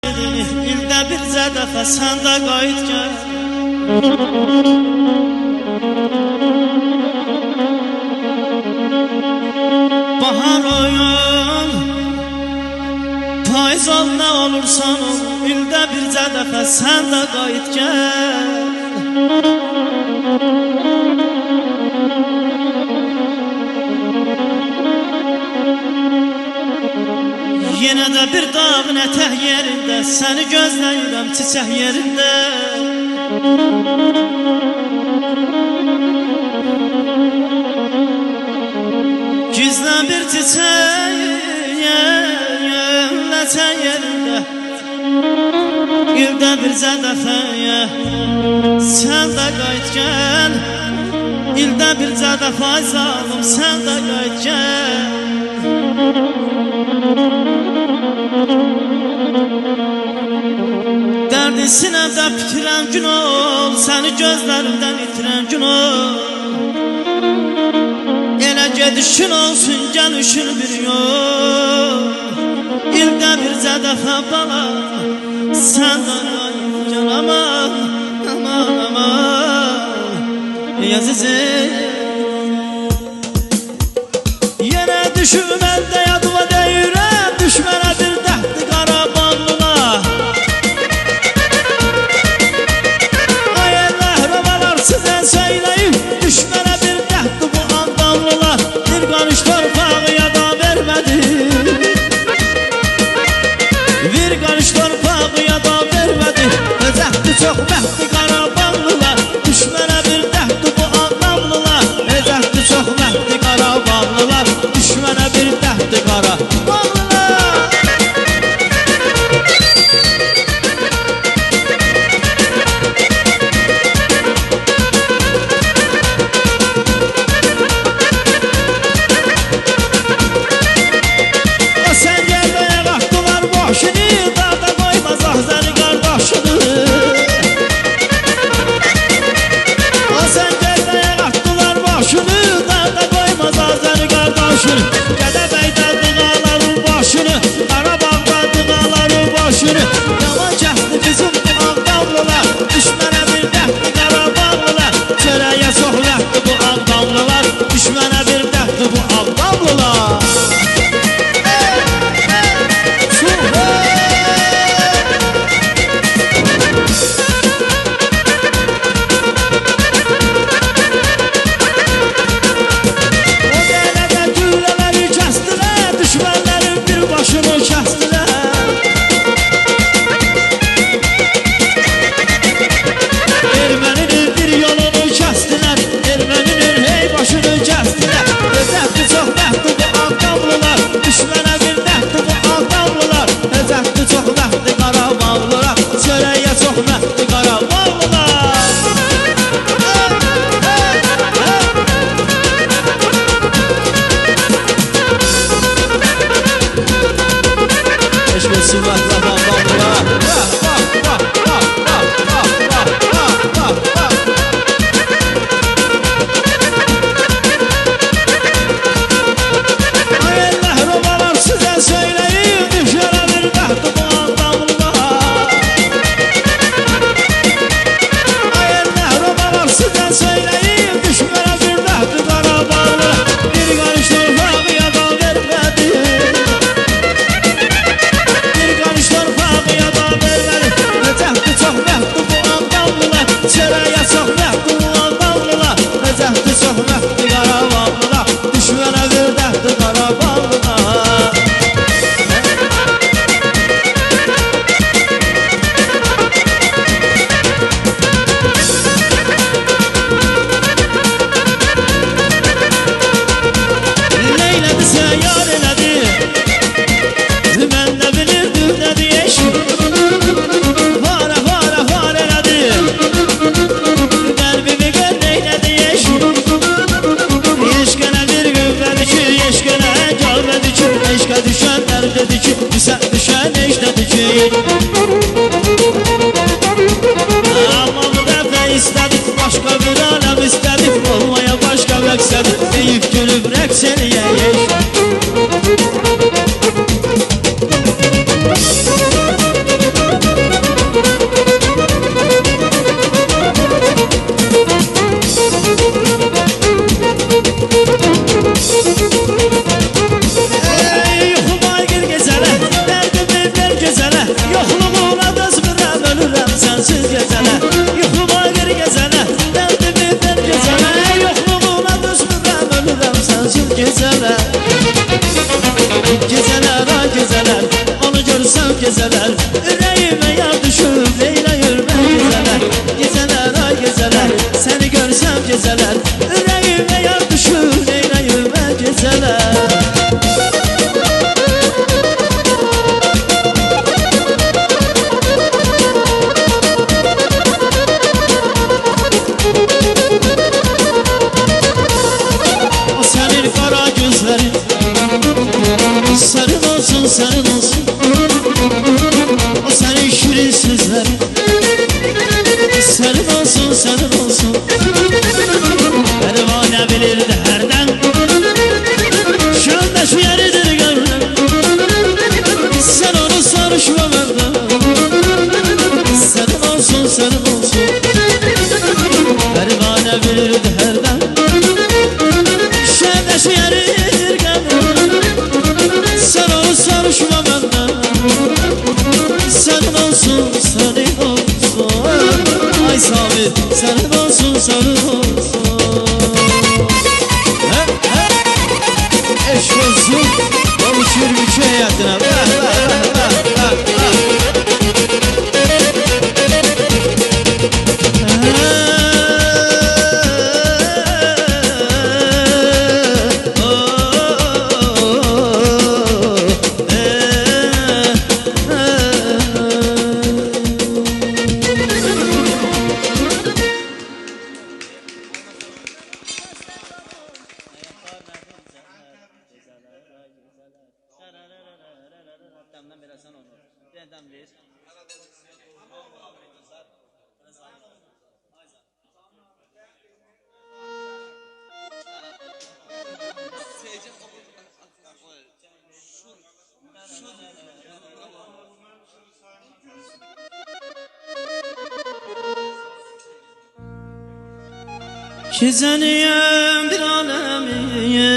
İldə bircə dəfə sən də qayıt gəl. Bahar oyun payız ol nə olursan ol, ildə bircə dəfə sən də qayıt gəl. Yenə də bir dağın ətək yerində səni gözləyirəm çiçək yerində. Gizlən bir çiçək ətək yerində, ildə bircə dəfə sən də qayıt gəl. İldə bircə dəfə zalım sən də qayıt gəl. Dərdi sinəmdə bitirən gün ol, səni gözlərimdən itirən gün ol. Elə gedişin olsun, gəlişin bir yol. İldə bircə dəfə bala sən də qayıt gəl. Aman, aman, aman ey əzizim. Yenə düşməndə yadıma deyirəm, düşmənə bir dəhdli Qarabağlıla. Ay əlləhrəvalar sizə söyləyim, düşmənə bir dəhdli bu andamlılar. Bir qarış torpağı yada vermədi, bir qarış torpağı yada vermədi. Özəhdi çox məhdli Qarabağlılar, düşmənə bir dəhdli bu andamlılar. Özəhdi çox məhdli Qarabağlılar, düşmənə bir dəhdli Qarabağlılar. Gədəbəydə dığaların başını, Qarabağda dığaların başını. Yaman cəhdi bizim bu Ağdamlılar, düşmənə bir dəhdli Qarabağlılar. Çörəyə çox ləhdi bu Ağdamlılar, düşmənə bir dəhdli bu Ağdamlılar. Amma bu dəfə istədik, başqa bir aləm istədik. Olmaya başqa məqsədik, deyib gülüb rəqs eləyək. gezələ Yoxluğuna dözmürəm ölürəm sənsiz gezələ Yuxuma gir gezələ dərdimi ver gezələ Yoxluğuna dözmürəm ölürəm sənsiz gezələ Gezələr ay gezələr onu görsəm gezələr Ürəyimə yar düşüb eyləyir mən gezələr Gezələr ay gezələr səni görsəm gezələr Ürəyimə yar düşüb eyləyir mən gezələr Sarın olsun, sarın olsun O senin şirin sözlerin Sarın olsun, sarın olsun Pervane bilirdi herden Şöyle şu yeridir gönlüm Sen onu sarışma benden Sarın olsun, sarın olsun Pervane bilirdi herden Şöyle şu yeridir gönlüm Sen onu sarışma benden Senin olsun, senin olsun Ay Sabit, senin olsun, senin olsun Eşk olsun, konuşur bütün hayatına Kizeniyem bir alemiye